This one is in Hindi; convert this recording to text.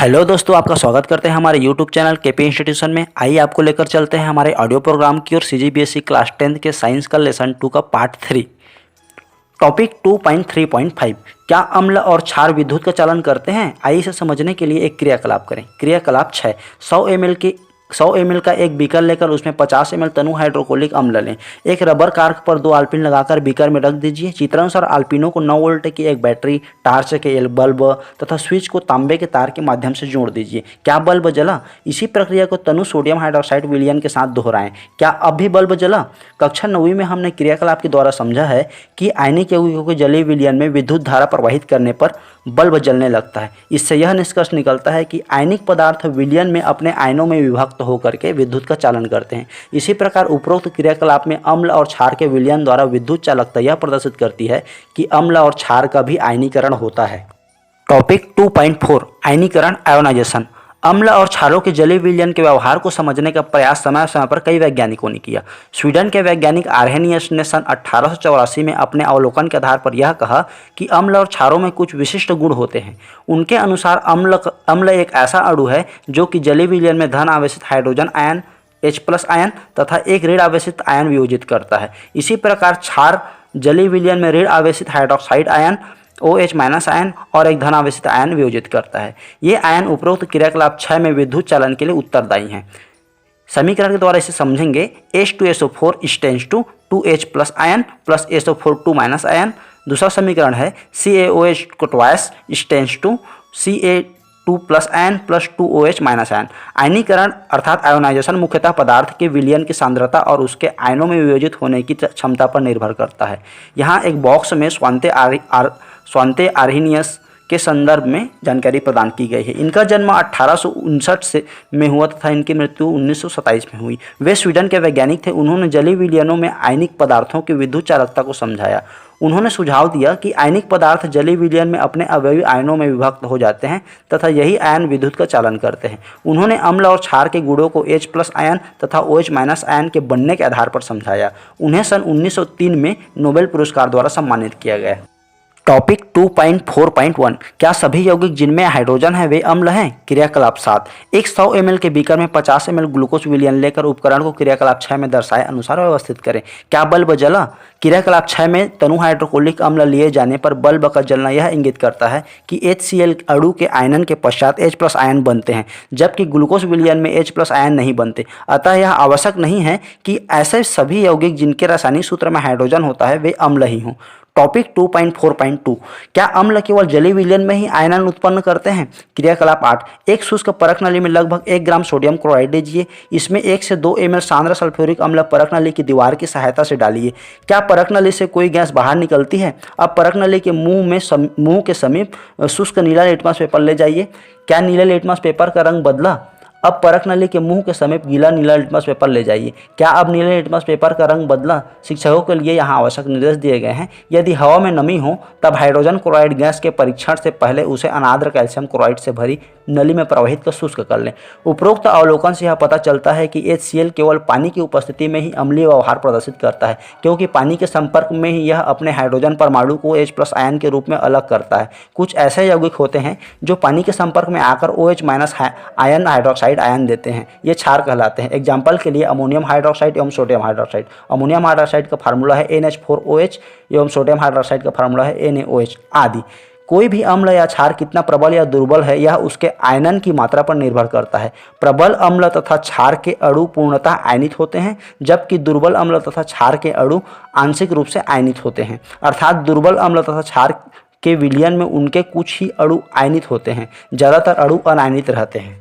हेलो दोस्तों, आपका स्वागत करते हैं हमारे यूट्यूब चैनल केपी इंस्टीट्यूशन में। आइए आपको लेकर चलते हैं हमारे ऑडियो प्रोग्राम की और सीजीबीएसई क्लास 10 के साइंस का लेसन 2 का पार्ट 3। टॉपिक 2.3.5 क्या अम्ल और क्षार विद्युत का चालन करते हैं? आइए इसे समझने के लिए एक क्रियाकलाप करें। क्रियाकलाप 6, 100 ml का एक बीकर लेकर उसमें 50 ml तनु हाइड्रोक्लोरिक अम्ल लें। एक रबर कार्क पर 2 आल्पिन लगाकर बीकर में रख दीजिए। चित्रानुसार आल्पिनों को 9 वोल्ट की एक बैटरी, टार्च के बल्ब तथा स्विच को तांबे के तार के माध्यम से जोड़ दीजिए। क्या बल्ब जला? इसी प्रक्रिया को तनु सोडियम हाइड्रोक्साइड विलयन के साथ दोहराएं। क्या अब भी बल्ब जला? कक्षा 9वीं में हमने क्रियाकलाप के द्वारा समझा है कि आयनिक यौगिकों के जलीय विलयन में विद्युत धारा प्रवाहित करने पर बल्ब जलने लगता है। इससे यह निष्कर्ष निकलता है कि आयनिक पदार्थ विलयन में अपने आयनों में विभक्त होकर के विद्युत का चालन करते हैं। इसी प्रकार उपरोक्त क्रियाकलाप में अम्ल और क्षार के विलयन द्वारा विद्युत चालकता यह प्रदर्शित करती है कि अम्ल और क्षार का भी आयनीकरण होता है। टॉपिक 2.4 आयनीकरण आयोनाइजेशन। अम्ल और क्षारों के जलीय विलयन के व्यवहार को समझने का प्रयास समय समय पर कई वैज्ञानिकों ने किया। स्वीडन के वैज्ञानिक आर्हेनियस ने सन 1884 में अपने अवलोकन के आधार पर यह कहा कि अम्ल और क्षारों में कुछ विशिष्ट गुण होते हैं। उनके अनुसार अम्ल एक ऐसा अणु है जो कि जलीय विलयन में धन आवेशित हाइड्रोजन आयन H+ आयन तथा एक ऋण आवेशित आयन वियोजित करता है। इसी प्रकार क्षार जलीय विलयन में ऋण आवेशित हाइड्रोक्साइड आयन OH- आयन और एक धन आवेशित आयन वियोजित करता है। ये आयन उपरोक्त क्रियाकलाप 6 में विद्युत चालन के लिए उत्तरदायी हैं। समीकरण के द्वारा इसे समझेंगे। H2SO4 tends to 2H+ ion plus SO4 2- ion. दूसरा समीकरण है CaOH को twice tends to Ca2+ ion plus 2OH- ion. आयनीकरण अर्थात आयोनाइजेशन मुख्यतः पदार्थ के विलयन की सांद्रता और उसके आयनों में वियोजित होने की क्षमता पर निर्भर करता है। यहाँ एक बॉक्स में स्वांते आर्हेनियस के संदर्भ में जानकारी प्रदान की गई है। इनका जन्म 1859 में हुआ तथा इनकी मृत्यु 1927 में हुई। वे स्वीडन के वैज्ञानिक थे। उन्होंने जलीय विलयनों में आयनिक पदार्थों की विद्युत चालकता को समझाया। उन्होंने सुझाव दिया कि आयनिक पदार्थ जलीय विलयन में अपने अवयवी आयनों में विभक्त हो जाते हैं तथा यही आयन विद्युत का चालन करते हैं। उन्होंने अम्ल और क्षार के गुणों को H+ आयन तथा OH- आयन के बनने के आधार पर समझाया। उन्हें सन 1903 में नोबेल पुरस्कार द्वारा सम्मानित किया गया। टॉपिक 2.4.1 क्या सभी यौगिक जिनमें हाइड्रोजन है वे अम्ल हैं? क्रियाकलाप 7, एक 100 ml के बीकर में 50 ml ग्लूकोज विलयन लेकर उपकरण को क्रियाकलाप 6 में दर्शाए अनुसार व्यवस्थित करें। क्या बल्ब जला? क्रियाकलाप 6 में तनु हाइड्रोक्लोरिक अम्ल लिए जाने पर बल्ब का जलना यह इंगित करता है कि HCl अणु के आयनन के पश्चात H+ आयन बनते हैं, जबकि ग्लूकोज विलयन में H+ आयन नहीं बनते। अतः यह आवश्यक नहीं है कि ऐसे सभी यौगिक जिनके रासायनिक सूत्र में हाइड्रोजन होता है वे अम्ल ही हों। टॉपिक 2.4.2 क्या अम्ल केवल जलीय विलयन में ही आयनन उत्पन्न करते हैं? क्रियाकलाप 8, एक शुष्क परख नली में लगभग 1 ग्राम सोडियम क्लोराइड लीजिए। इसमें 1 से 2 ml सांद्र सल्फ्यूरिक अम्ल परख नली की दीवार की सहायता से डालिए। क्या परख नली से कोई गैस बाहर निकलती है? अब परख नली के मुंह के समीप शुष्क नीला लिटमस पेपर ले जाइए। क्या नीले लिटमस पेपर का रंग बदला? अब परख नली के मुंह के समीप गीला नीला लिटमस पेपर ले जाइए। क्या अब नीले लिटमस पेपर का रंग बदला? शिक्षकों के लिए यहाँ आवश्यक निर्देश दिए गए हैं। यदि हवा में नमी हो तब हाइड्रोजन क्लोराइड गैस के परीक्षण से पहले उसे अनाद्र कैल्शियम क्लोराइड से भरी नली में प्रवाहित कर शुष्क कर लें। उपरोक्त अवलोकन से यह पता चलता है कि HCl केवल पानी की उपस्थिति में ही अम्लीय व्यवहार प्रदर्शित करता है, क्योंकि पानी के संपर्क में ही यह अपने हाइड्रोजन परमाणु को H+ आयन के रूप में अलग करता है। कुछ ऐसे यौगिक होते हैं जो पानी के संपर्क में आकर OH- आयन हाइड्रोक्साइड आयन देते हैं। ये क्षार कहलाते हैं। एग्जाम्पल के लिए अमोनियम हाइड्रोक्साइड एवं सोडियम हाइड्रोक्साइड। अमोनियम हाइड्रोक्साइड का फार्मूला है NH4OH एवं सोडियम हाइड्रोक्साइड का फार्मूला है NaOH आदि। कोई भी अम्ल या क्षार कितना प्रबल या दुर्बल है यह उसके आयनन की मात्रा पर निर्भर करता है। प्रबल अम्ल तथा क्षार के अणु पूर्णतः आयनित होते हैं, जबकि दुर्बल अम्ल तथा क्षार के अणु आंशिक रूप से आयनित होते हैं। अर्थात दुर्बल अम्ल तथा क्षार के विलयन में उनके कुछ ही अणु आयनित होते हैं, ज्यादातर अणु अनायनित रहते हैं।